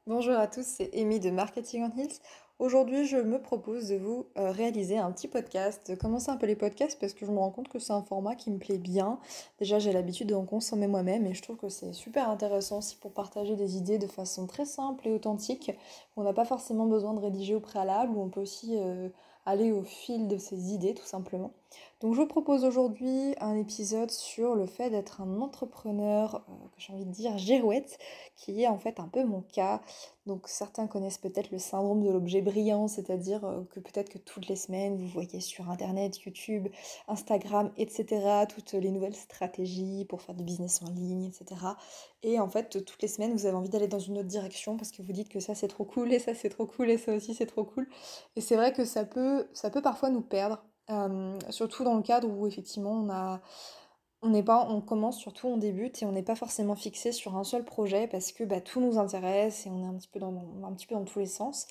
Bonjour à tous, c'est Amy de Marketing on Hills. Aujourd'hui, je me propose de vous réaliser un petit podcast, de commencer un peu les podcasts parce que je me rends compte que c'est un format qui me plaît bien. Déjà, j'ai l'habitude de en consommer moi-même et je trouve que c'est super intéressant aussi pour partager des idées de façon très simple et authentique. On n'a pas forcément besoin de rédiger au préalable, ou on peut aussi aller au fil de ses idées tout simplement. Donc, je vous propose aujourd'hui un épisode sur le fait d'être un entrepreneur, que j'ai envie de dire girouette, qui est en fait un peu mon cas. Donc certains connaissent peut-être le syndrome de l'objet brillant, c'est-à-dire que peut-être que toutes les semaines, vous voyez sur Internet, YouTube, Instagram, etc., toutes les nouvelles stratégies pour faire du business en ligne, etc. Et en fait, toutes les semaines, vous avez envie d'aller dans une autre direction parce que vous dites que ça c'est trop cool, et ça c'est trop cool, et ça aussi c'est trop cool. Et c'est vrai que ça peut parfois nous perdre, surtout dans le cadre où effectivement on commence surtout, on débute et on n'est pas forcément fixé sur un seul projet parce que bah, tout nous intéresse et on est un petit peu dans tous les sens.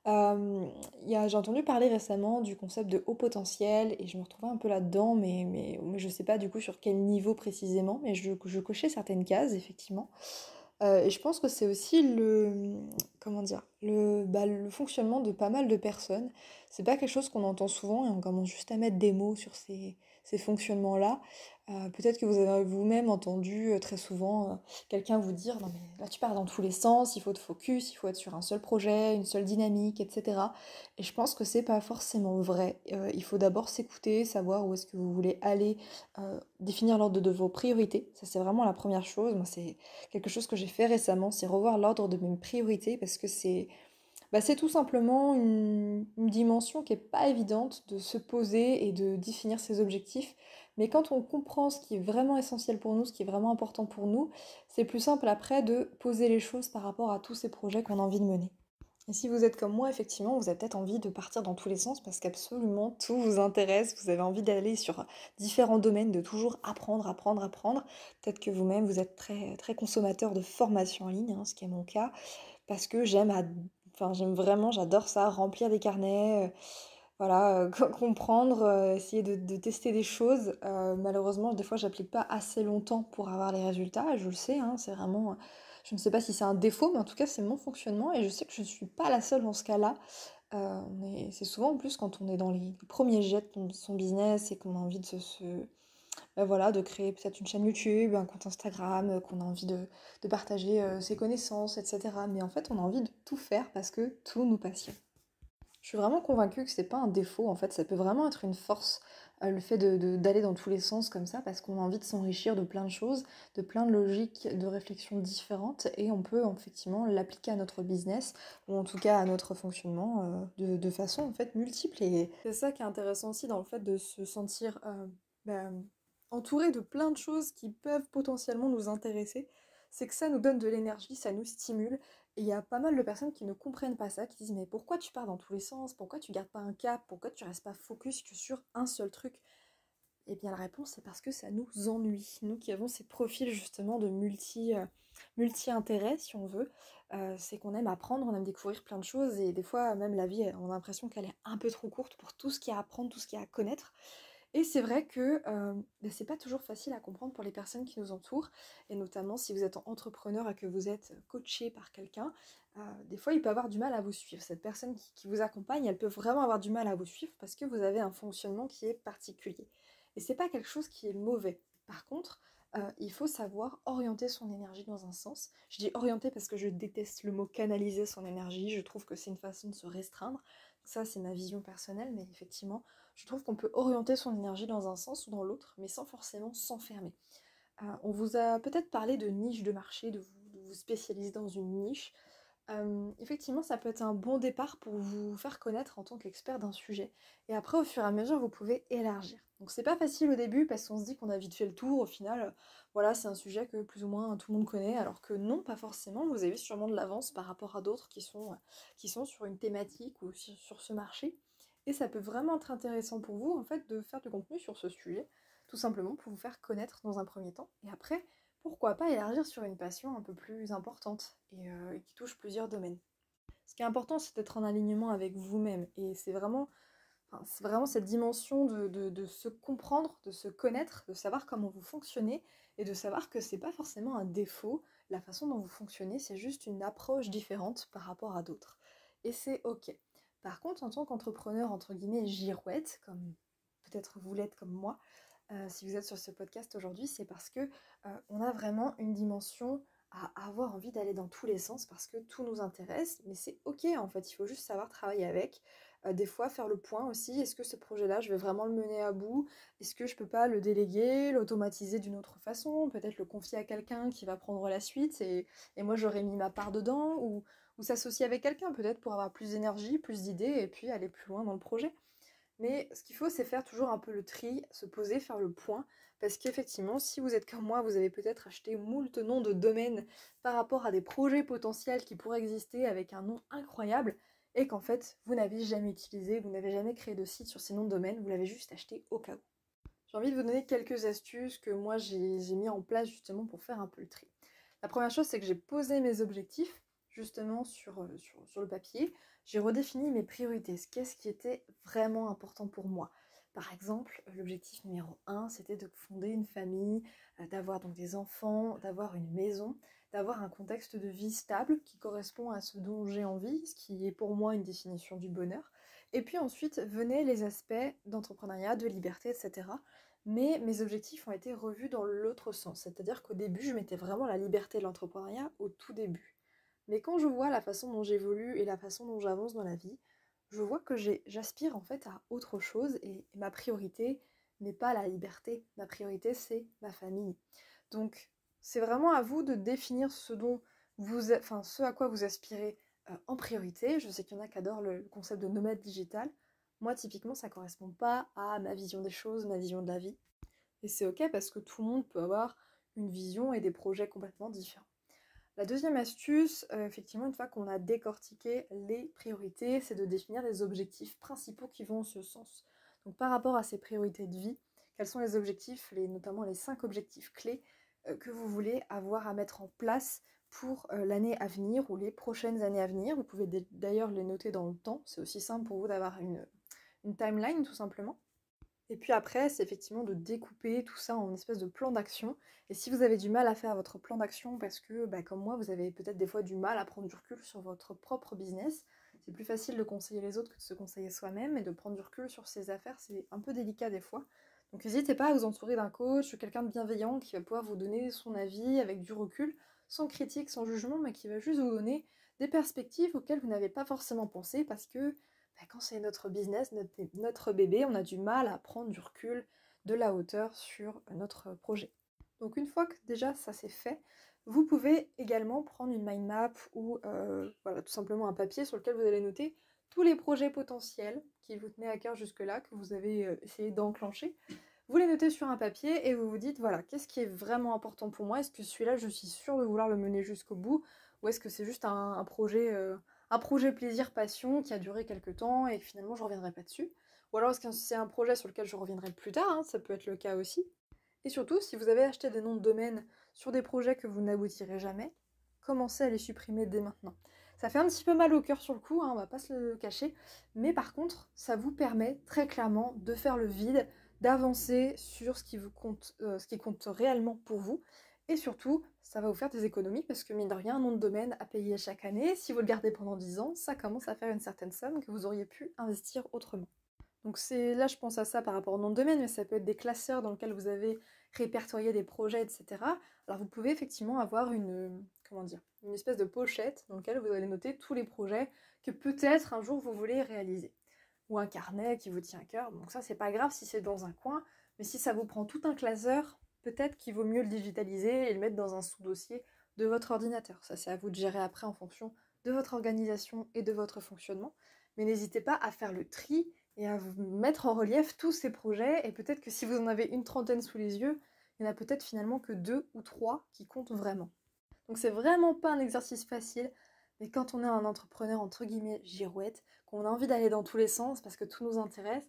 Euh, j'ai entendu parler récemment du concept de haut potentiel et je me retrouvais un peu là-dedans, mais je sais pas du coup sur quel niveau précisément, mais je cochais certaines cases effectivement. Et je pense que c'est aussi comment dire, le fonctionnement de pas mal de personnes. C'est pas quelque chose qu'on entend souvent et on commence juste à mettre des mots sur ces fonctionnements-là. Peut-être que vous avez vous-même entendu très souvent quelqu'un vous dire: «Non mais là tu pars dans tous les sens, il faut te focus, il faut être sur un seul projet, une seule dynamique, etc.» Et je pense que c'est pas forcément vrai. Il faut d'abord s'écouter, savoir où est-ce que vous voulez aller, définir l'ordre de vos priorités. Ça c'est vraiment la première chose. Moi c'est quelque chose que j'ai fait récemment, c'est revoir l'ordre de mes priorités parce que c'est tout simplement une dimension qui est pas évidente de se poser et de définir ses objectifs. Mais quand on comprend ce qui est vraiment essentiel pour nous, ce qui est vraiment important pour nous, c'est plus simple après de poser les choses par rapport à tous ces projets qu'on a envie de mener. Et si vous êtes comme moi, effectivement, vous avez peut-être envie de partir dans tous les sens parce qu'absolument tout vous intéresse, vous avez envie d'aller sur différents domaines, de toujours apprendre, apprendre, apprendre. Peut-être que vous-même, vous êtes très, très consommateur de formation en ligne, hein, ce qui est mon cas, parce que j'aime vraiment, j'adore ça, remplir des carnets, voilà, comprendre, essayer de tester des choses. Malheureusement, des fois, j'applique pas assez longtemps pour avoir les résultats, je le sais, hein, c'est vraiment, je ne sais pas si c'est un défaut, mais en tout cas, c'est mon fonctionnement et je sais que je ne suis pas la seule dans ce cas-là. Mais c'est souvent en plus quand on est dans les premiers jets de son business et qu'on a envie bah voilà, de créer peut-être une chaîne YouTube, un compte Instagram, qu'on a envie de partager ses connaissances, etc. Mais en fait, on a envie de tout faire parce que tout nous passionne. Je suis vraiment convaincue que c'est pas un défaut, en fait, ça peut vraiment être une force, le fait d'aller dans tous les sens comme ça, parce qu'on a envie de s'enrichir de plein de choses, de plein de logiques de réflexion différentes, et on peut effectivement l'appliquer à notre business, ou en tout cas à notre fonctionnement, de façon en fait multiple. Et c'est ça qui est intéressant aussi dans le fait de se sentir bah, entouré de plein de choses qui peuvent potentiellement nous intéresser, c'est que ça nous donne de l'énergie, ça nous stimule, et il y a pas mal de personnes qui ne comprennent pas ça, qui disent mais pourquoi tu pars dans tous les sens? Pourquoi tu gardes pas un cap? Pourquoi tu restes pas focus que sur un seul truc? Eh bien la réponse c'est parce que ça nous ennuie. Nous qui avons ces profils justement de multi-intérêts si on veut, c'est qu'on aime apprendre, on aime découvrir plein de choses et des fois même la vie on a l'impression qu'elle est un peu trop courte pour tout ce qu'il y a à apprendre, tout ce qu'il y a à connaître. Et c'est vrai que c'est pas toujours facile à comprendre pour les personnes qui nous entourent, et notamment si vous êtes entrepreneur et que vous êtes coaché par quelqu'un, des fois il peut avoir du mal à vous suivre. Cette personne qui vous accompagne, elle peut vraiment avoir du mal à vous suivre parce que vous avez un fonctionnement qui est particulier. Et c'est pas quelque chose qui est mauvais. Par contre, il faut savoir orienter son énergie dans un sens. Je dis orienter parce que je déteste le mot canaliser son énergie, je trouve que c'est une façon de se restreindre. Ça, c'est ma vision personnelle, mais effectivement, je trouve qu'on peut orienter son énergie dans un sens ou dans l'autre, mais sans forcément s'enfermer. On vous a peut-être parlé de niche de marché, de vous spécialiser dans une niche. Effectivement, ça peut être un bon départ pour vous faire connaître en tant qu'expert d'un sujet. Et après, au fur et à mesure, vous pouvez élargir. Donc c'est pas facile au début parce qu'on se dit qu'on a vite fait le tour. Au final, voilà, c'est un sujet que plus ou moins tout le monde connaît, alors que non, pas forcément. Vous avez sûrement de l'avance par rapport à d'autres qui sont sur une thématique ou sur ce marché. Et ça peut vraiment être intéressant pour vous, en fait, de faire du contenu sur ce sujet, tout simplement pour vous faire connaître dans un premier temps. Et après, pourquoi pas élargir sur une passion un peu plus importante et qui touche plusieurs domaines. Ce qui est important, c'est d'être en alignement avec vous-même. Et c'est vraiment, c'est vraiment cette dimension de se comprendre, de se connaître, de savoir comment vous fonctionnez et de savoir que c'est pas forcément un défaut. La façon dont vous fonctionnez, c'est juste une approche différente par rapport à d'autres. Et c'est ok. Par contre, en tant qu'entrepreneur, entre guillemets, girouette, comme peut-être vous l'êtes comme moi, si vous êtes sur ce podcast aujourd'hui, c'est parce que on a vraiment une dimension à avoir envie d'aller dans tous les sens parce que tout nous intéresse, mais c'est ok en fait, il faut juste savoir travailler avec. Des fois, faire le point aussi, est-ce que ce projet-là, je vais vraiment le mener à bout? Est-ce que je peux pas le déléguer, l'automatiser d'une autre façon? Peut-être le confier à quelqu'un qui va prendre la suite et moi j'aurais mis ma part dedans? Ou s'associer avec quelqu'un peut-être pour avoir plus d'énergie, plus d'idées et puis aller plus loin dans le projet. Mais ce qu'il faut, c'est faire toujours un peu le tri, se poser, faire le point, parce qu'effectivement, si vous êtes comme moi, vous avez peut-être acheté moult noms de domaines par rapport à des projets potentiels qui pourraient exister avec un nom incroyable, et qu'en fait, vous n'avez jamais utilisé, vous n'avez jamais créé de site sur ces noms de domaines, vous l'avez juste acheté au cas où. J'ai envie de vous donner quelques astuces que moi j'ai mis en place justement pour faire un peu le tri. La première chose, c'est que j'ai posé mes objectifs justement sur le papier. J'ai redéfini mes priorités, qu'est-ce qui était vraiment important pour moi. Par exemple, l'objectif numéro 1, c'était de fonder une famille, d'avoir donc des enfants, d'avoir une maison, d'avoir un contexte de vie stable qui correspond à ce dont j'ai envie, ce qui est pour moi une définition du bonheur. Et puis ensuite venaient les aspects d'entrepreneuriat, de liberté, etc. Mais mes objectifs ont été revus dans l'autre sens. C'est-à-dire qu'au début, je mettais vraiment la liberté de l'entrepreneuriat au tout début. Mais quand je vois la façon dont j'évolue et la façon dont j'avance dans la vie, je vois que j'aspire en fait à autre chose et ma priorité n'est pas la liberté. Ma priorité, c'est ma famille. Donc, c'est vraiment à vous de définir ce à quoi vous aspirez en priorité. Je sais qu'il y en a qui adorent le concept de nomade digital. Moi, typiquement, ça correspond pas à ma vision des choses, ma vision de la vie. Et c'est ok parce que tout le monde peut avoir une vision et des projets complètement différents. La deuxième astuce, effectivement, une fois qu'on a décortiqué les priorités, c'est de définir des objectifs principaux qui vont en ce sens. Donc par rapport à ces priorités de vie, quels sont les objectifs, notamment les 5 objectifs clés que vous voulez avoir à mettre en place pour l'année à venir ou les prochaines années à venir. Vous pouvez d'ailleurs les noter dans le temps, c'est aussi simple pour vous d'avoir une timeline tout simplement. Et puis après, c'est effectivement de découper tout ça en une espèce de plan d'action. Et si vous avez du mal à faire votre plan d'action parce que, comme moi, vous avez peut-être des fois du mal à prendre du recul sur votre propre business, c'est plus facile de conseiller les autres que de se conseiller soi-même et de prendre du recul sur ses affaires, c'est un peu délicat des fois. Donc n'hésitez pas à vous entourer d'un coach, quelqu'un de bienveillant qui va pouvoir vous donner son avis avec du recul, sans critique, sans jugement, mais qui va juste vous donner des perspectives auxquelles vous n'avez pas forcément pensé parce que quand c'est notre business, notre bébé, on a du mal à prendre du recul, de la hauteur sur notre projet. Donc une fois que déjà ça c'est fait, vous pouvez également prendre une mind map ou voilà, tout simplement un papier sur lequel vous allez noter tous les projets potentiels qui vous tenaient à cœur jusque-là, que vous avez essayé d'enclencher. Vous les notez sur un papier et vous vous dites, voilà, qu'est-ce qui est vraiment important pour moi? Est-ce que celui-là, je suis sûre de vouloir le mener jusqu'au bout? Ou est-ce que c'est juste un projet plaisir-passion qui a duré quelques temps et que finalement je ne reviendrai pas dessus? Ou alors est-ce que c'est un projet sur lequel je reviendrai plus tard, hein, ça peut être le cas aussi. Et surtout, si vous avez acheté des noms de domaine sur des projets que vous n'aboutirez jamais, commencez à les supprimer dès maintenant. Ça fait un petit peu mal au cœur sur le coup, hein, on va pas se le cacher, mais par contre, ça vous permet très clairement de faire le vide, d'avancer sur ce qui compte réellement pour vous, et surtout, ça va vous faire des économies parce que mine de rien, un nom de domaine à payer chaque année, si vous le gardez pendant 10 ans, ça commence à faire une certaine somme que vous auriez pu investir autrement. Donc là je pense à ça par rapport au nom de domaine, mais ça peut être des classeurs dans lesquels vous avez répertorié des projets, etc. Alors vous pouvez effectivement avoir une espèce de pochette dans laquelle vous allez noter tous les projets que peut-être un jour vous voulez réaliser. Ou un carnet qui vous tient à cœur. Donc ça c'est pas grave si c'est dans un coin, mais si ça vous prend tout un classeur, peut-être qu'il vaut mieux le digitaliser et le mettre dans un sous-dossier de votre ordinateur. Ça c'est à vous de gérer après en fonction de votre organisation et de votre fonctionnement. Mais n'hésitez pas à faire le tri et à vous mettre en relief tous ces projets, et peut-être que si vous en avez une trentaine sous les yeux, il n'y en a peut-être finalement que 2 ou 3 qui comptent vraiment. Donc c'est vraiment pas un exercice facile, mais quand on est un entrepreneur entre guillemets girouette, qu'on a envie d'aller dans tous les sens parce que tout nous intéresse,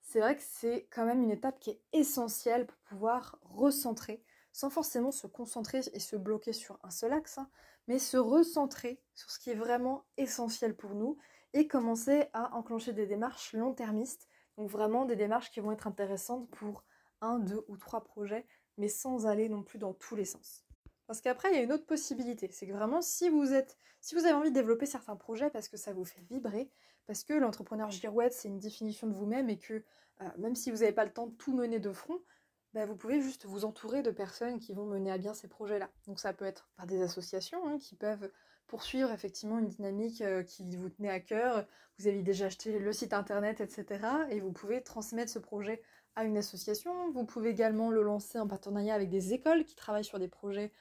c'est vrai que c'est quand même une étape qui est essentielle pour pouvoir recentrer, sans forcément se concentrer et se bloquer sur un seul axe, hein, mais se recentrer sur ce qui est vraiment essentiel pour nous et commencer à enclencher des démarches long-termistes Donc vraiment des démarches qui vont être intéressantes pour un, deux ou trois projets, mais sans aller non plus dans tous les sens. Parce qu'après, il y a une autre possibilité, c'est que vraiment, si vous avez envie de développer certains projets parce que ça vous fait vibrer, parce que l'entrepreneur girouette, c'est une définition de vous-même et que même si vous n'avez pas le temps de tout mener de front, bah, vous pouvez juste vous entourer de personnes qui vont mener à bien ces projets-là. Donc ça peut être par des associations hein, qui peuvent poursuivre effectivement une dynamique qui vous tenait à cœur. Vous avez déjà acheté le site internet, etc. Et vous pouvez transmettre ce projet à une association. Vous pouvez également le lancer en partenariat avec des écoles qui travaillent sur des projets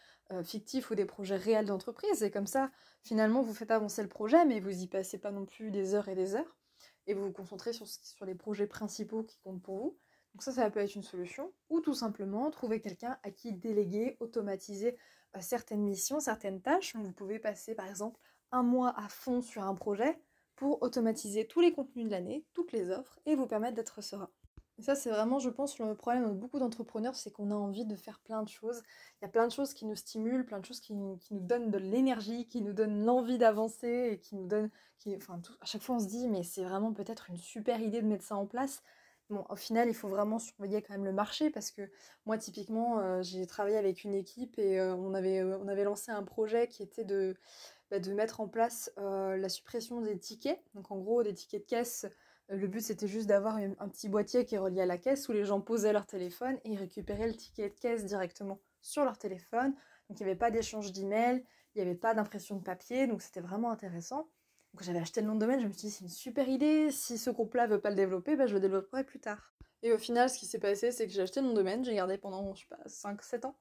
fictifs ou des projets réels d'entreprise. Et comme ça, finalement, vous faites avancer le projet, mais vous y passez pas non plus des heures et des heures. Et vous vous concentrez sur les projets principaux qui comptent pour vous. Donc ça peut être une solution. Ou tout simplement trouver quelqu'un à qui déléguer, automatiser certaines missions, certaines tâches. Donc vous pouvez passer par exemple un mois à fond sur un projet pour automatiser tous les contenus de l'année, toutes les offres, et vous permettre d'être serein. Et ça, c'est vraiment, je pense, le problème de beaucoup d'entrepreneurs, c'est qu'on a envie de faire plein de choses. Il y a plein de choses qui nous stimulent, plein de choses qui nous donnent de l'énergie, qui nous donnent l'envie d'avancer, et qui nous donnent... à chaque fois, on se dit, mais c'est vraiment peut-être une super idée de mettre ça en place. Bon, au final, il faut vraiment surveiller quand même le marché, parce que moi, typiquement, j'ai travaillé avec une équipe, et on avait lancé un projet qui était de mettre en place la suppression des tickets. Donc en gros, des tickets de caisse. Le but, c'était juste d'avoir un petit boîtier qui est relié à la caisse où les gens posaient leur téléphone et ils récupéraient le ticket de caisse directement sur leur téléphone. Donc il n'y avait pas d'échange d'email, il n'y avait pas d'impression de papier, donc c'était vraiment intéressant. Donc j'avais acheté le nom de domaine, je me suis dit c'est une super idée, si ce groupe-là veut pas le développer, bah, je le développerai plus tard. Et au final, ce qui s'est passé, c'est que j'ai acheté le nom de domaine, j'ai gardé pendant, je sais pas, 5-7 ans.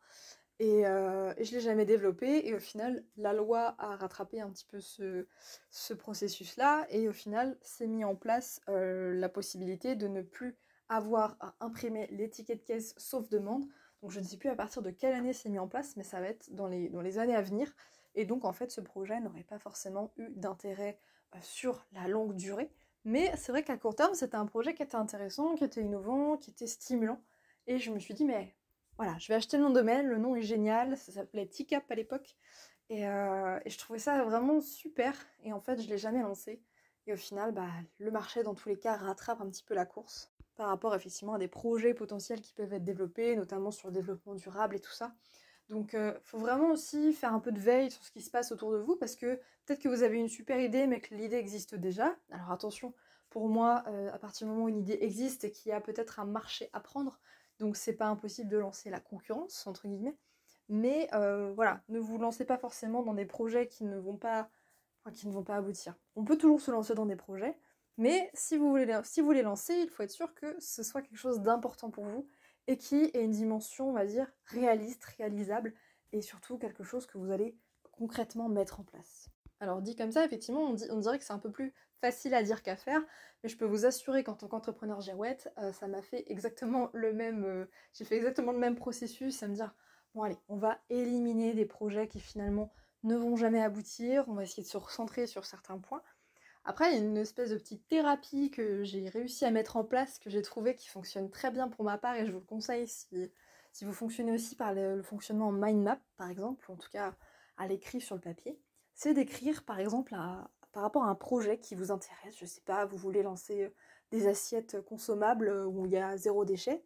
Et je l'ai jamais développé. Et au final, la loi a rattrapé un petit peu ce processus-là. Et au final, s'est mis en place la possibilité de ne plus avoir à imprimer les tickets de caisse sauf demande. Donc je ne sais plus à partir de quelle année c'est mis en place, mais ça va être dans les années à venir. Et donc en fait, ce projet n'aurait pas forcément eu d'intérêt sur la longue durée. Mais c'est vrai qu'à court terme, c'était un projet qui était intéressant, qui était innovant, qui était stimulant. Et je me suis dit, mais voilà, je vais acheter le nom de domaine, le nom est génial, ça s'appelait Ticap à l'époque, et je trouvais ça vraiment super, et en fait je l'ai jamais lancé, et au final, bah, le marché dans tous les cas rattrape un petit peu la course, par rapport effectivement à des projets potentiels qui peuvent être développés, notamment sur le développement durable et tout ça. Donc faut vraiment aussi faire un peu de veille sur ce qui se passe autour de vous, parce que peut-être que vous avez une super idée, mais que l'idée existe déjà. Alors attention, pour moi, à partir du moment où une idée existe et qu'il y a peut-être un marché à prendre, donc c'est pas impossible de lancer la concurrence, entre guillemets. Mais voilà, ne vous lancez pas forcément dans des projets qui ne vont pas aboutir. On peut toujours se lancer dans des projets, mais si vous voulez lancer, il faut être sûr que ce soit quelque chose d'important pour vous et qui ait une dimension, on va dire, réaliste, réalisable, et surtout quelque chose que vous allez concrètement mettre en place. Alors dit comme ça, effectivement, on dirait que c'est un peu plus facile à dire qu'à faire, mais je peux vous assurer qu'en tant qu'entrepreneur girouette, ça m'a fait exactement le même... j'ai fait exactement le même processus, à me dire, bon allez, on va éliminer des projets qui finalement ne vont jamais aboutir, on va essayer de se recentrer sur certains points. Après, il y a une espèce de petite thérapie que j'ai réussi à mettre en place, que j'ai trouvé qui fonctionne très bien pour ma part, et je vous le conseille si vous fonctionnez aussi par le fonctionnement en mind map, par exemple, ou en tout cas à l'écrit sur le papier, c'est d'écrire par exemple par rapport à un projet qui vous intéresse, je sais pas, vous voulez lancer des assiettes consommables où il y a zéro déchet,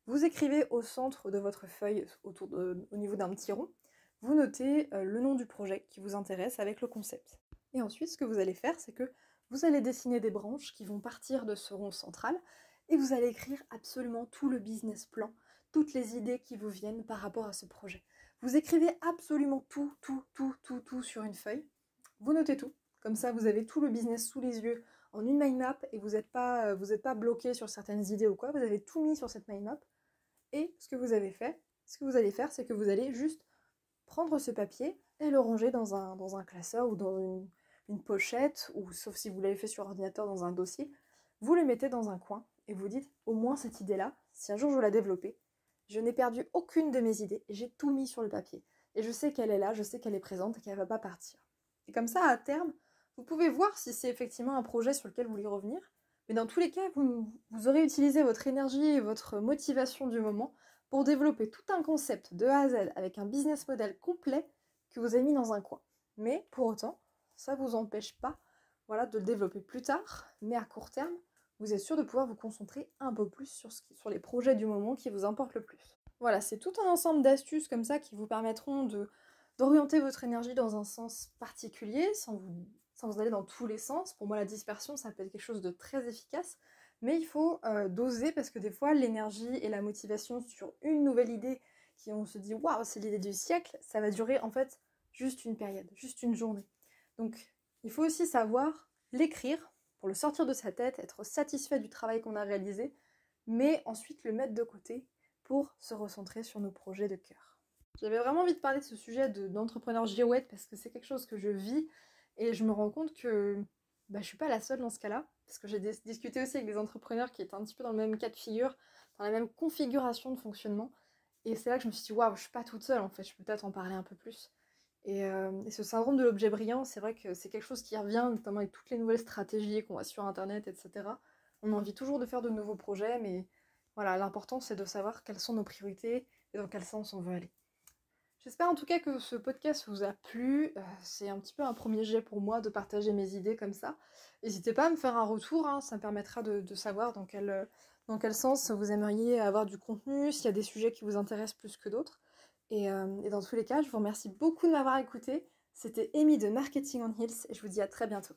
vous écrivez au centre de votre feuille, au niveau d'un petit rond, vous notez le nom du projet qui vous intéresse avec le concept. Et ensuite, ce que vous allez faire, c'est que vous allez dessiner des branches qui vont partir de ce rond central et vous allez écrire absolument tout le business plan, toutes les idées qui vous viennent par rapport à ce projet. Vous écrivez absolument tout sur une feuille. Vous notez tout. Comme ça, vous avez tout le business sous les yeux en une mind map et vous n'êtes pas bloqué sur certaines idées ou quoi. Vous avez tout mis sur cette mind map. Et ce que vous allez faire, c'est que vous allez juste prendre ce papier et le ranger dans un classeur ou dans une pochette, ou sauf si vous l'avez fait sur ordinateur dans un dossier, vous le mettez dans un coin et vous dites, au moins cette idée-là, si un jour je veux la développer, je n'ai perdu aucune de mes idées, j'ai tout mis sur le papier. Et je sais qu'elle est là, je sais qu'elle est présente et qu'elle ne va pas partir. Et comme ça, à terme, vous pouvez voir si c'est effectivement un projet sur lequel vous voulez revenir, mais dans tous les cas, vous aurez utilisé votre énergie et votre motivation du moment pour développer tout un concept de A à Z avec un business model complet que vous avez mis dans un coin. Mais pour autant, ça ne vous empêche pas, voilà, de le développer plus tard, mais à court terme, vous êtes sûr de pouvoir vous concentrer un peu plus sur les projets du moment qui vous importent le plus. Voilà, c'est tout un ensemble d'astuces comme ça qui vous permettront d'orienter votre énergie dans un sens particulier sans vous aller dans tous les sens. Pour moi, la dispersion, ça peut être quelque chose de très efficace, mais il faut doser parce que des fois, l'énergie et la motivation sur une nouvelle idée qui on se dit waouh, c'est l'idée du siècle, ça va durer en fait juste une période, juste une journée. Donc, il faut aussi savoir l'écrire pour le sortir de sa tête, être satisfait du travail qu'on a réalisé, mais ensuite le mettre de côté pour se recentrer sur nos projets de cœur. J'avais vraiment envie de parler de ce sujet d'entrepreneur girouette parce que c'est quelque chose que je vis et je me rends compte que je suis pas la seule dans ce cas-là, parce que j'ai discuté aussi avec des entrepreneurs qui étaient un petit peu dans le même cas de figure, dans la même configuration de fonctionnement, et c'est là que je me suis dit waouh, je suis pas toute seule en fait, je peux peut-être en parler un peu plus. Et ce syndrome de l'objet brillant, c'est vrai que c'est quelque chose qui revient, notamment avec toutes les nouvelles stratégies qu'on voit sur internet, etc. On a envie toujours de faire de nouveaux projets, mais voilà, l'important c'est de savoir quelles sont nos priorités et dans quel sens on veut aller. J'espère en tout cas que ce podcast vous a plu, c'est un petit peu un premier jet pour moi de partager mes idées comme ça. N'hésitez pas à me faire un retour, hein, ça me permettra de savoir dans quel sens vous aimeriez avoir du contenu, s'il y a des sujets qui vous intéressent plus que d'autres. Et dans tous les cas, je vous remercie beaucoup de m'avoir écouté. C'était Amy de Marketing on Heels et je vous dis à très bientôt.